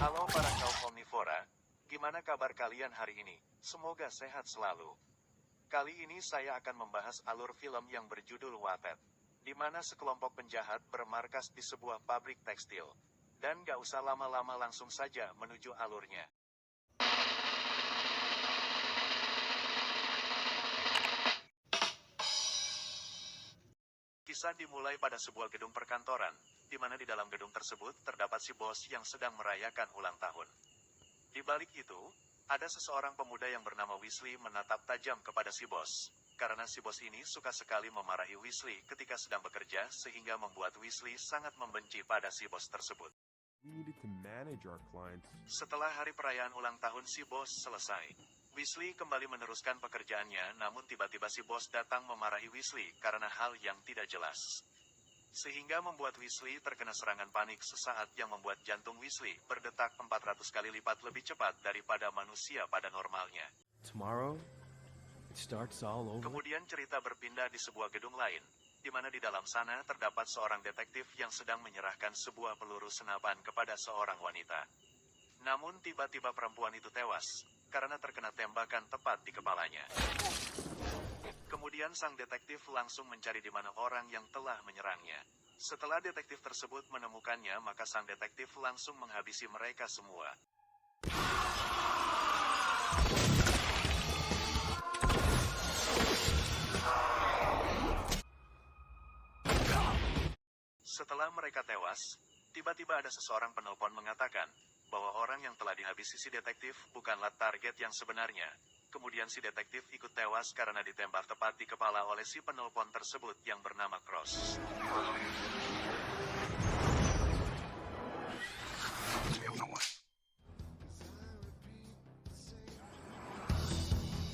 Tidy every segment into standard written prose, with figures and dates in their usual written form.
Halo para kaum omnivora, gimana kabar kalian hari ini? Semoga sehat selalu. Kali ini saya akan membahas alur film yang berjudul Watet, di mana sekelompok penjahat bermarkas di sebuah pabrik tekstil. Dan gak usah lama-lama, langsung saja menuju alurnya. Kisah dimulai pada sebuah gedung perkantoran, di mana di dalam gedung tersebut terdapat si bos yang sedang merayakan ulang tahun. Di balik itu, ada seseorang pemuda yang bernama Weasley menatap tajam kepada si bos, karena si bos ini suka sekali memarahi Weasley ketika sedang bekerja, sehingga membuat Weasley sangat membenci pada si bos tersebut. Setelah hari perayaan ulang tahun si bos selesai, Weasley kembali meneruskan pekerjaannya, namun tiba-tiba si bos datang memarahi Weasley karena hal yang tidak jelas. Sehingga membuat Weasley terkena serangan panik sesaat yang membuat jantung Weasley berdetak 400 kali lipat lebih cepat daripada manusia pada normalnya. Kemudian cerita berpindah di sebuah gedung lain, di mana di dalam sana terdapat seorang detektif yang sedang menyerahkan sebuah peluru senapan kepada seorang wanita. Namun tiba-tiba perempuan itu tewas, karena terkena tembakan tepat di kepalanya. Kemudian sang detektif langsung mencari di mana orang yang telah menyerangnya. Setelah detektif tersebut menemukannya, maka sang detektif langsung menghabisi mereka semua. Setelah mereka tewas, tiba-tiba ada seseorang penelpon mengatakan bahwa orang yang telah dihabisi si detektif bukanlah target yang sebenarnya. Kemudian si detektif ikut tewas karena ditembak tepat di kepala oleh si penelpon tersebut yang bernama Cross.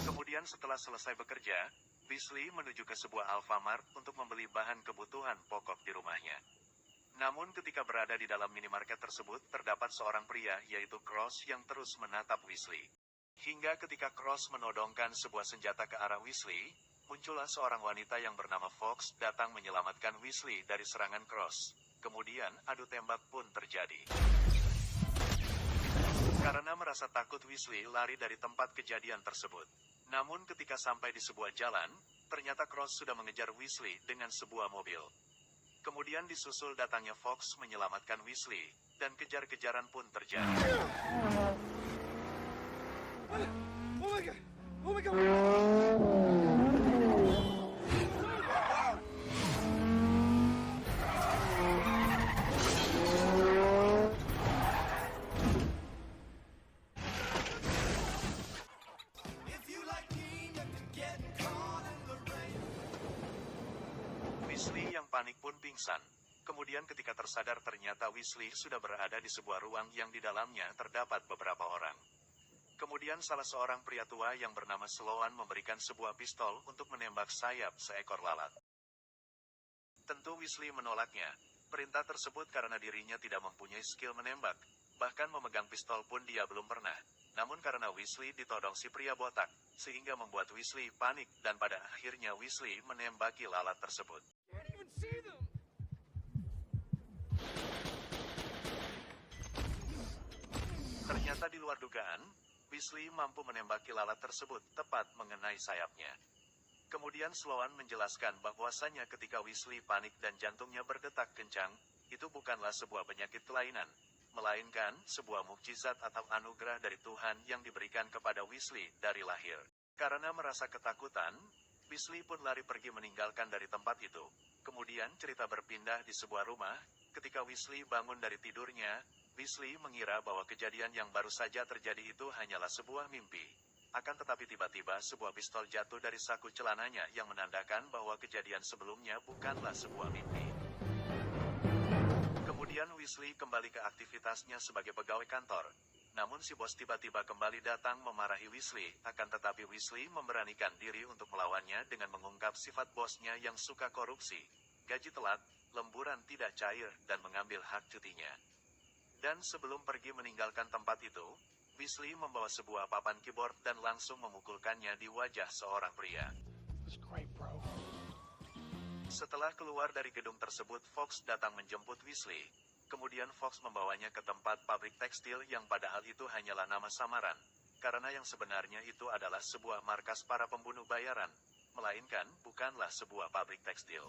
Kemudian setelah selesai bekerja, Weasley menuju ke sebuah Alfamart untuk membeli bahan kebutuhan pokok di rumahnya. Namun ketika berada di dalam minimarket tersebut, terdapat seorang pria, yaitu Cross, yang terus menatap Weasley. Hingga ketika Cross menodongkan sebuah senjata ke arah Weasley, muncullah seorang wanita yang bernama Fox datang menyelamatkan Weasley dari serangan Cross. Kemudian adu tembak pun terjadi. Karena merasa takut, Weasley lari dari tempat kejadian tersebut. Namun ketika sampai di sebuah jalan, ternyata Cross sudah mengejar Weasley dengan sebuah mobil. Kemudian disusul datangnya Fox menyelamatkan Weasley, dan kejar-kejaran pun terjadi. Oh my god! Oh my god! Weasley yang panik pun pingsan. Kemudian ketika tersadar, ternyata Weasley sudah berada di sebuah ruang yang di dalamnya terdapat beberapa orang. Kemudian salah seorang pria tua yang bernama Sloan memberikan sebuah pistol untuk menembak sayap seekor lalat. Tentu Weasley menolaknya perintah tersebut karena dirinya tidak mempunyai skill menembak. Bahkan memegang pistol pun dia belum pernah. Namun karena Weasley ditodong si pria botak, sehingga membuat Weasley panik, dan pada akhirnya Weasley menembaki lalat tersebut. Ternyata di luar dugaan, Weasley mampu menembaki lalat tersebut tepat mengenai sayapnya. Kemudian Sloan menjelaskan bahwasanya ketika Weasley panik dan jantungnya berdetak kencang, itu bukanlah sebuah penyakit kelainan, melainkan sebuah mukjizat atau anugerah dari Tuhan yang diberikan kepada Weasley dari lahir. Karena merasa ketakutan, Weasley pun lari pergi meninggalkan dari tempat itu. Kemudian cerita berpindah di sebuah rumah. Ketika Weasley bangun dari tidurnya, Weasley mengira bahwa kejadian yang baru saja terjadi itu hanyalah sebuah mimpi. Akan tetapi tiba-tiba sebuah pistol jatuh dari saku celananya yang menandakan bahwa kejadian sebelumnya bukanlah sebuah mimpi. Kemudian Weasley kembali ke aktivitasnya sebagai pegawai kantor. Namun si bos tiba-tiba kembali datang memarahi Weasley, akan tetapi Weasley memberanikan diri untuk melawannya dengan mengungkap sifat bosnya yang suka korupsi, gaji telat, lemburan tidak cair, dan mengambil hak cutinya. Dan sebelum pergi meninggalkan tempat itu, Weasley membawa sebuah papan keyboard dan langsung memukulkannya di wajah seorang pria. Setelah keluar dari gedung tersebut, Fox datang menjemput Weasley. Kemudian Fox membawanya ke tempat pabrik tekstil yang padahal itu hanyalah nama samaran, karena yang sebenarnya itu adalah sebuah markas para pembunuh bayaran, melainkan bukanlah sebuah pabrik tekstil.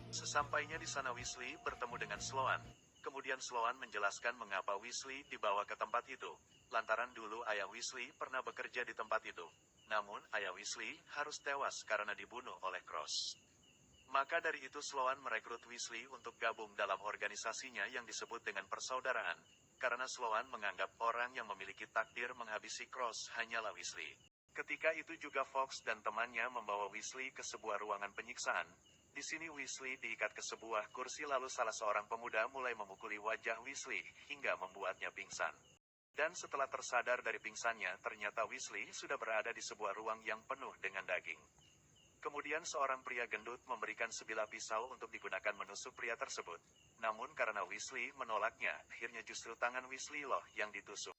Sesampainya di sana Weasley bertemu dengan Sloane. Kemudian Sloane menjelaskan mengapa Weasley dibawa ke tempat itu. Lantaran dulu ayah Weasley pernah bekerja di tempat itu. Namun ayah Weasley harus tewas karena dibunuh oleh Cross. Maka dari itu Sloane merekrut Weasley untuk gabung dalam organisasinya yang disebut dengan persaudaraan. Karena Sloane menganggap orang yang memiliki takdir menghabisi Cross hanyalah Weasley. Ketika itu juga Fox dan temannya membawa Weasley ke sebuah ruangan penyiksaan. Di sini Weasley diikat ke sebuah kursi lalu salah seorang pemuda mulai memukuli wajah Weasley hingga membuatnya pingsan. Dan setelah tersadar dari pingsannya, ternyata Weasley sudah berada di sebuah ruang yang penuh dengan daging. Kemudian seorang pria gendut memberikan sebilah pisau untuk digunakan menusuk pria tersebut. Namun karena Weasley menolaknya, akhirnya justru tangan Weasley loh yang ditusuk.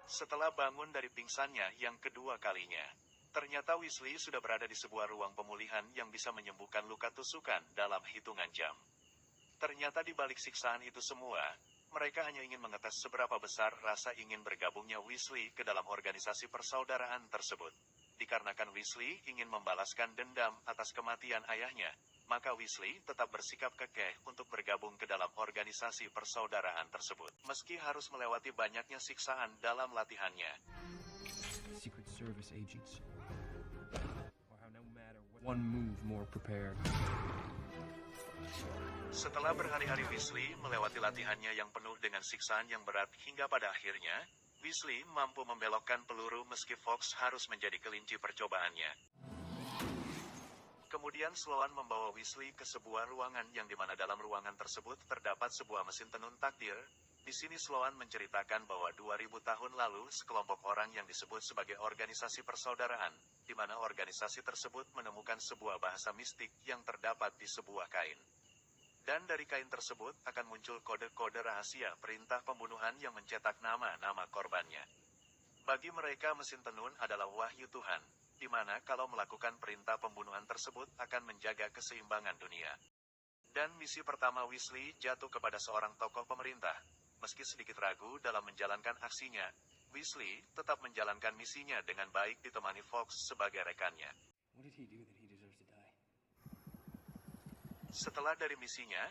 Setelah bangun dari pingsannya yang kedua kalinya, ternyata Weasley sudah berada di sebuah ruang pemulihan yang bisa menyembuhkan luka tusukan dalam hitungan jam. Ternyata di balik siksaan itu semua, mereka hanya ingin mengetes seberapa besar rasa ingin bergabungnya Weasley ke dalam organisasi persaudaraan tersebut. Dikarenakan Weasley ingin membalaskan dendam atas kematian ayahnya, maka Weasley tetap bersikap kekeh untuk bergabung ke dalam organisasi persaudaraan tersebut. Meski harus melewati banyaknya siksaan dalam latihannya. Secret Service agents. Wow, no matter what, one move more prepared. Setelah berhari-hari Weasley melewati latihannya yang penuh dengan siksaan yang berat hingga pada akhirnya, Weasley mampu membelokkan peluru meski Fox harus menjadi kelinci percobaannya. Kemudian Sloane membawa Weasley ke sebuah ruangan yang dimana dalam ruangan tersebut terdapat sebuah mesin tenun takdir. Di sini Sloane menceritakan bahwa 2000 tahun lalu sekelompok orang yang disebut sebagai organisasi persaudaraan, di mana organisasi tersebut menemukan sebuah bahasa mistik yang terdapat di sebuah kain. Dan dari kain tersebut akan muncul kode-kode rahasia perintah pembunuhan yang mencetak nama-nama korbannya. Bagi mereka mesin tenun adalah wahyu Tuhan, di mana kalau melakukan perintah pembunuhan tersebut akan menjaga keseimbangan dunia. Dan misi pertama Weasley jatuh kepada seorang tokoh pemerintah. Meski sedikit ragu dalam menjalankan aksinya, Weasley tetap menjalankan misinya dengan baik ditemani Fox sebagai rekannya. What did he do that he deserves to die? Setelah dari misinya,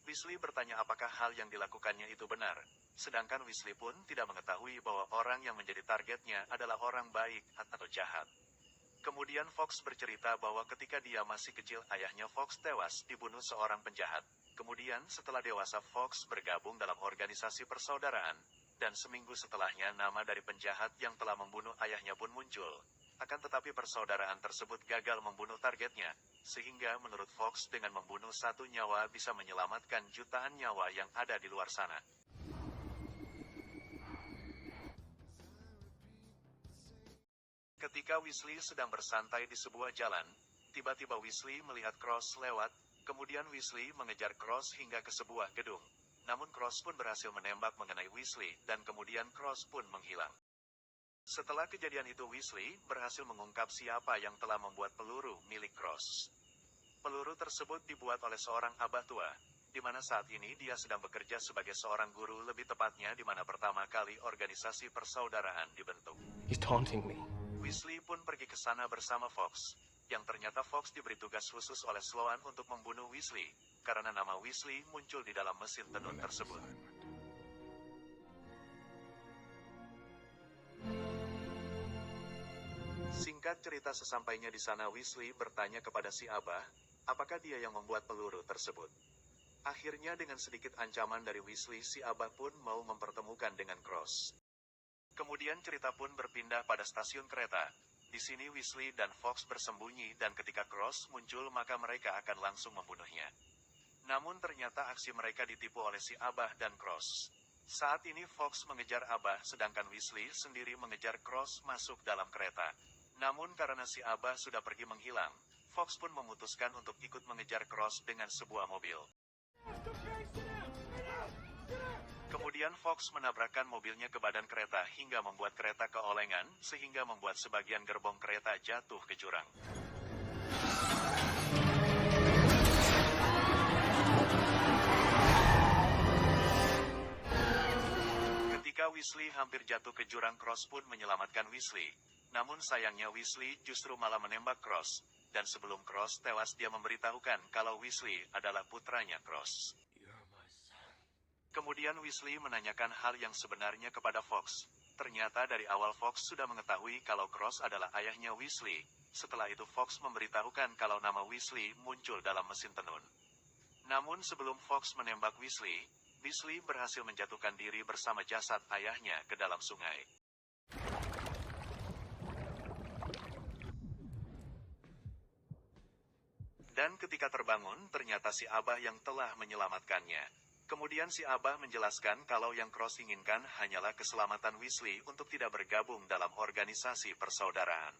Weasley bertanya apakah hal yang dilakukannya itu benar. Sedangkan Weasley pun tidak mengetahui bahwa orang yang menjadi targetnya adalah orang baik atau jahat. Kemudian Fox bercerita bahwa ketika dia masih kecil ayahnya Fox tewas dibunuh seorang penjahat. Kemudian setelah dewasa Fox bergabung dalam organisasi persaudaraan. Dan seminggu setelahnya nama dari penjahat yang telah membunuh ayahnya pun muncul. Akan tetapi persaudaraan tersebut gagal membunuh targetnya. Sehingga menurut Fox dengan membunuh satu nyawa bisa menyelamatkan jutaan nyawa yang ada di luar sana. Ketika Weasley sedang bersantai di sebuah jalan, tiba-tiba Weasley melihat Cross lewat, kemudian Weasley mengejar Cross hingga ke sebuah gedung. Namun Cross pun berhasil menembak mengenai Weasley, dan kemudian Cross pun menghilang. Setelah kejadian itu Weasley berhasil mengungkap siapa yang telah membuat peluru milik Cross. Peluru tersebut dibuat oleh seorang abah tua, di mana saat ini dia sedang bekerja sebagai seorang guru, lebih tepatnya di mana pertama kali organisasi persaudaraan dibentuk. He's taunting me. Weasley pun pergi ke sana bersama Fox, yang ternyata Fox diberi tugas khusus oleh Sloane untuk membunuh Weasley, karena nama Weasley muncul di dalam mesin tenun tersebut. Singkat cerita sesampainya di sana Weasley bertanya kepada si abah, apakah dia yang membuat peluru tersebut. Akhirnya dengan sedikit ancaman dari Weasley si abah pun mau mempertemukan dengan Cross. Kemudian cerita pun berpindah pada stasiun kereta. Di sini Weasley dan Fox bersembunyi dan ketika Cross muncul maka mereka akan langsung membunuhnya. Namun ternyata aksi mereka ditipu oleh si abah dan Cross. Saat ini Fox mengejar abah sedangkan Weasley sendiri mengejar Cross masuk dalam kereta. Namun karena si abah sudah pergi menghilang, Fox pun memutuskan untuk ikut mengejar Cross dengan sebuah mobil. Kemudian Fox menabrakkan mobilnya ke badan kereta hingga membuat kereta keolengan, sehingga membuat sebagian gerbong kereta jatuh ke jurang. Ketika Weasley hampir jatuh ke jurang, Cross pun menyelamatkan Weasley. Namun sayangnya Weasley justru malah menembak Cross. Dan sebelum Cross tewas dia memberitahukan kalau Weasley adalah putranya Cross. Kemudian Weasley menanyakan hal yang sebenarnya kepada Fox. Ternyata dari awal Fox sudah mengetahui kalau Cross adalah ayahnya Weasley. Setelah itu Fox memberitahukan kalau nama Weasley muncul dalam mesin tenun. Namun sebelum Fox menembak Weasley, Weasley berhasil menjatuhkan diri bersama jasad ayahnya ke dalam sungai. Dan ketika terbangun, ternyata si Abah yang telah menyelamatkannya. Kemudian si Abah menjelaskan kalau yang Cross inginkan hanyalah keselamatan Weasley untuk tidak bergabung dalam organisasi persaudaraan.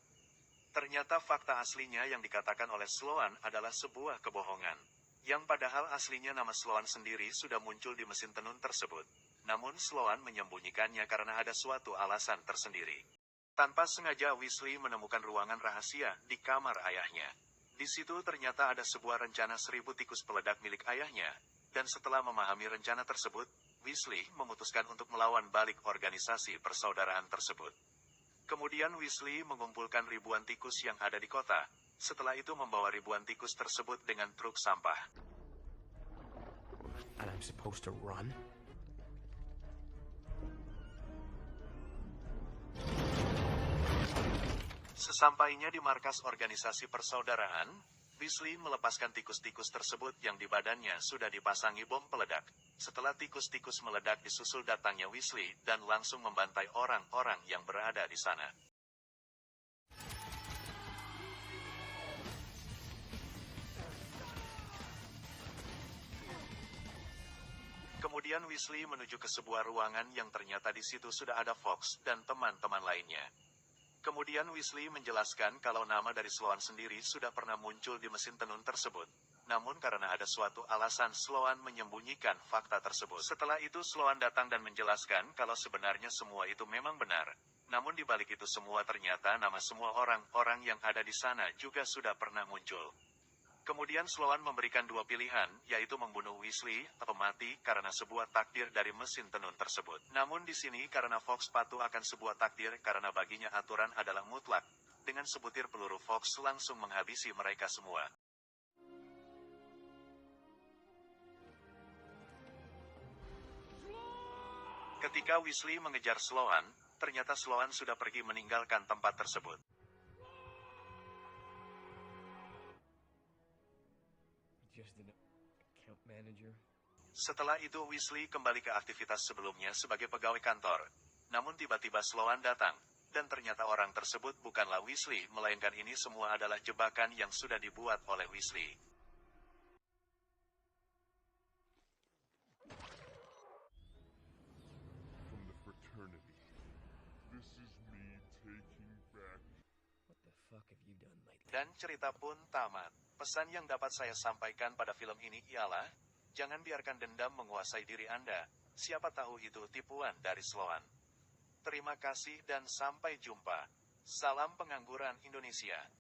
Ternyata fakta aslinya yang dikatakan oleh Sloan adalah sebuah kebohongan. Yang padahal aslinya nama Sloan sendiri sudah muncul di mesin tenun tersebut. Namun Sloan menyembunyikannya karena ada suatu alasan tersendiri. Tanpa sengaja Weasley menemukan ruangan rahasia di kamar ayahnya. Di situ ternyata ada sebuah rencana 1000 tikus peledak milik ayahnya. Dan setelah memahami rencana tersebut, Weasley memutuskan untuk melawan balik organisasi persaudaraan tersebut. Kemudian Weasley mengumpulkan ribuan tikus yang ada di kota. Setelah itu membawa ribuan tikus tersebut dengan truk sampah. And I'm supposed to run? Sesampainya di markas organisasi persaudaraan, Weasley melepaskan tikus-tikus tersebut yang di badannya sudah dipasangi bom peledak. Setelah tikus-tikus meledak disusul datangnya Weasley dan langsung membantai orang-orang yang berada di sana. Kemudian Weasley menuju ke sebuah ruangan yang ternyata di situ sudah ada Fox dan teman-teman lainnya. Kemudian Weasley menjelaskan kalau nama dari Sloan sendiri sudah pernah muncul di mesin tenun tersebut. Namun karena ada suatu alasan Sloan menyembunyikan fakta tersebut. Setelah itu Sloan datang dan menjelaskan kalau sebenarnya semua itu memang benar. Namun di balik itu semua ternyata nama semua orang-orang yang ada di sana juga sudah pernah muncul. Kemudian Sloan memberikan dua pilihan, yaitu membunuh Weasley atau mati karena sebuah takdir dari mesin tenun tersebut. Namun di sini karena Fox patuh akan sebuah takdir karena baginya aturan adalah mutlak. Dengan sebutir peluru Fox langsung menghabisi mereka semua. Ketika Weasley mengejar Sloan, ternyata Sloan sudah pergi meninggalkan tempat tersebut. Just an account manager. Setelah itu Weasley kembali ke aktivitas sebelumnya sebagai pegawai kantor. Namun tiba-tiba Sloan datang, dan ternyata orang tersebut bukanlah Weasley, melainkan ini semua adalah jebakan yang sudah dibuat oleh Weasley. From the fraternity. This is me taking back. What the fuck have you done lately? Dan cerita pun tamat. Pesan yang dapat saya sampaikan pada film ini ialah, jangan biarkan dendam menguasai diri Anda. Siapa tahu itu tipuan dari Sloan. Terima kasih dan sampai jumpa. Salam pengangguran Indonesia.